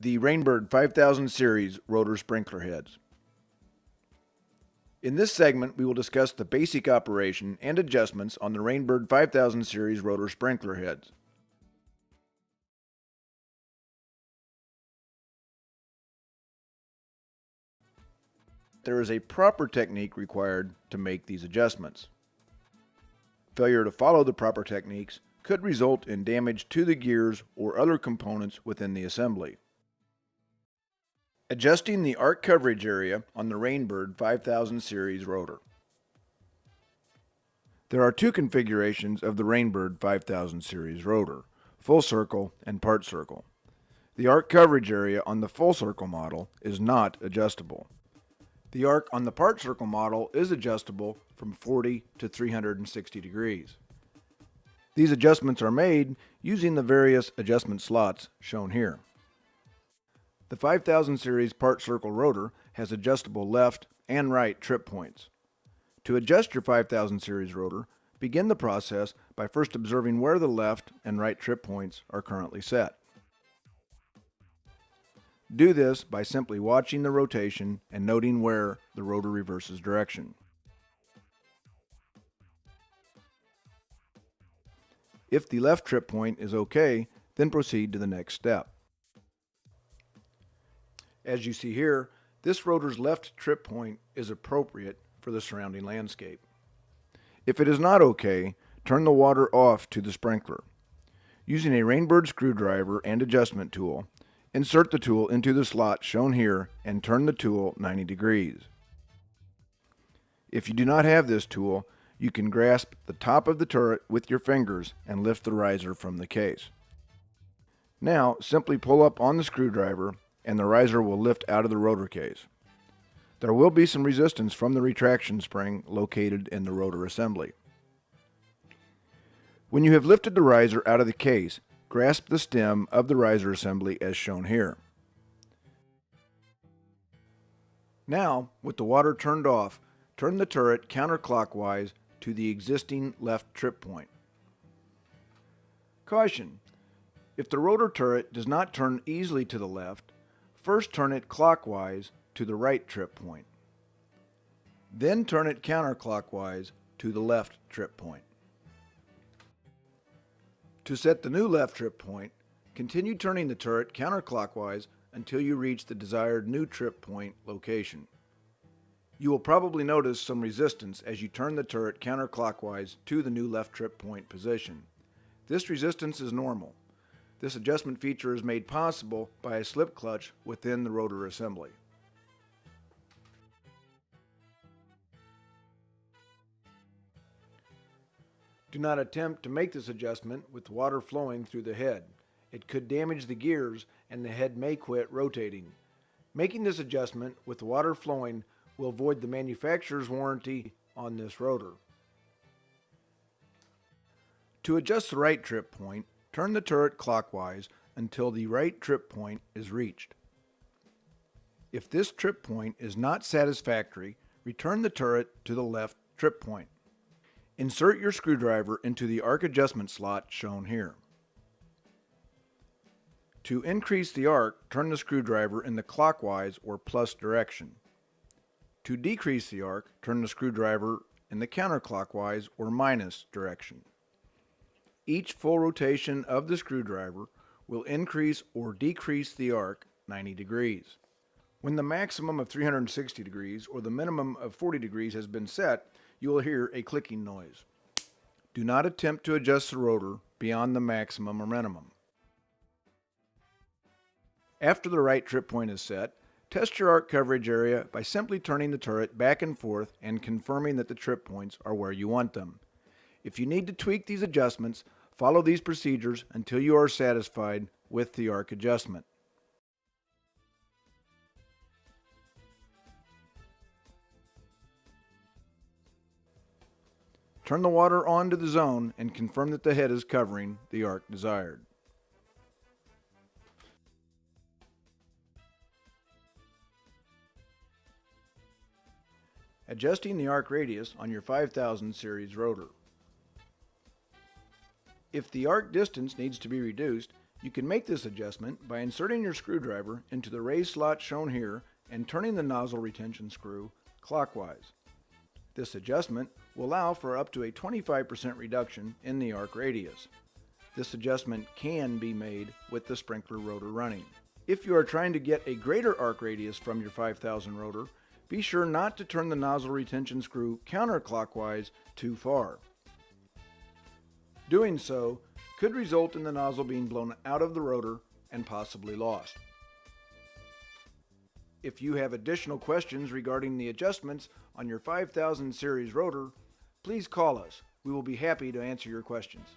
the Rain Bird 5000 series rotor sprinkler heads. In this segment, we will discuss the basic operation and adjustments on the Rain Bird 5000 series rotor sprinkler heads. There is a proper technique required to make these adjustments. Failure to follow the proper techniques could result in damage to the gears or other components within the assembly. Adjusting the arc coverage area on the Rain Bird 5000 series rotor. There are two configurations of the Rain Bird 5000 series rotor, full circle and part circle. The arc coverage area on the full circle model is not adjustable. The arc on the part circle model is adjustable from 40 to 360 degrees. These adjustments are made using the various adjustment slots shown here. The 5000 series part circle rotor has adjustable left and right trip points. To adjust your 5000 series rotor, begin the process by first observing where the left and right trip points are currently set. Do this by simply watching the rotation and noting where the rotor reverses direction. If the left trip point is okay, then proceed to the next step. As you see here, this rotor's left trip point is appropriate for the surrounding landscape. If it is not okay, turn the water off to the sprinkler. Using a Rain Bird screwdriver and adjustment tool, insert the tool into the slot shown here and turn the tool 90 degrees. If you do not have this tool, you can grasp the top of the turret with your fingers and lift the riser from the case. Now, simply pull up on the screwdriver and the riser will lift out of the rotor case. There will be some resistance from the retraction spring located in the rotor assembly. When you have lifted the riser out of the case, grasp the stem of the riser assembly as shown here. Now, with the water turned off, turn the turret counterclockwise to the existing left trip point. Caution: if the rotor turret does not turn easily to the left, first turn it clockwise to the right trip point. Then turn it counterclockwise to the left trip point. To set the new left trip point, continue turning the turret counterclockwise until you reach the desired new trip point location. You will probably notice some resistance as you turn the turret counterclockwise to the new left trip point position. This resistance is normal. This adjustment feature is made possible by a slip clutch within the rotor assembly. Do not attempt to make this adjustment with water flowing through the head. It could damage the gears and the head may quit rotating. Making this adjustment with water flowing will void the manufacturer's warranty on this rotor. To adjust the right trip point, turn the turret clockwise until the right trip point is reached. If this trip point is not satisfactory, return the turret to the left trip point. Insert your screwdriver into the arc adjustment slot shown here. To increase the arc, turn the screwdriver in the clockwise or plus direction. To decrease the arc, turn the screwdriver in the counterclockwise or minus direction. Each full rotation of the screwdriver will increase or decrease the arc 90 degrees. When the maximum of 360 degrees or the minimum of 40 degrees has been set, you will hear a clicking noise. Do not attempt to adjust the rotor beyond the maximum or minimum. After the right trip point is set, test your arc coverage area by simply turning the turret back and forth and confirming that the trip points are where you want them. If you need to tweak these adjustments, follow these procedures until you are satisfied with the arc adjustment. Turn the water on to the zone and confirm that the head is covering the arc desired. Adjusting the arc radius on your 5000 series rotor. If the arc distance needs to be reduced, You can make this adjustment by inserting your screwdriver into the raised slot shown here and turning the nozzle retention screw clockwise. This adjustment will allow for up to a 25% reduction in the arc radius. This adjustment can be made with the sprinkler rotor running. If you are trying to get a greater arc radius from your 5000 rotor, be sure not to turn the nozzle retention screw counterclockwise too far. Doing so could result in the nozzle being blown out of the rotor and possibly lost. If you have additional questions regarding the adjustments on your 5000 series rotor, please call us. We will be happy to answer your questions.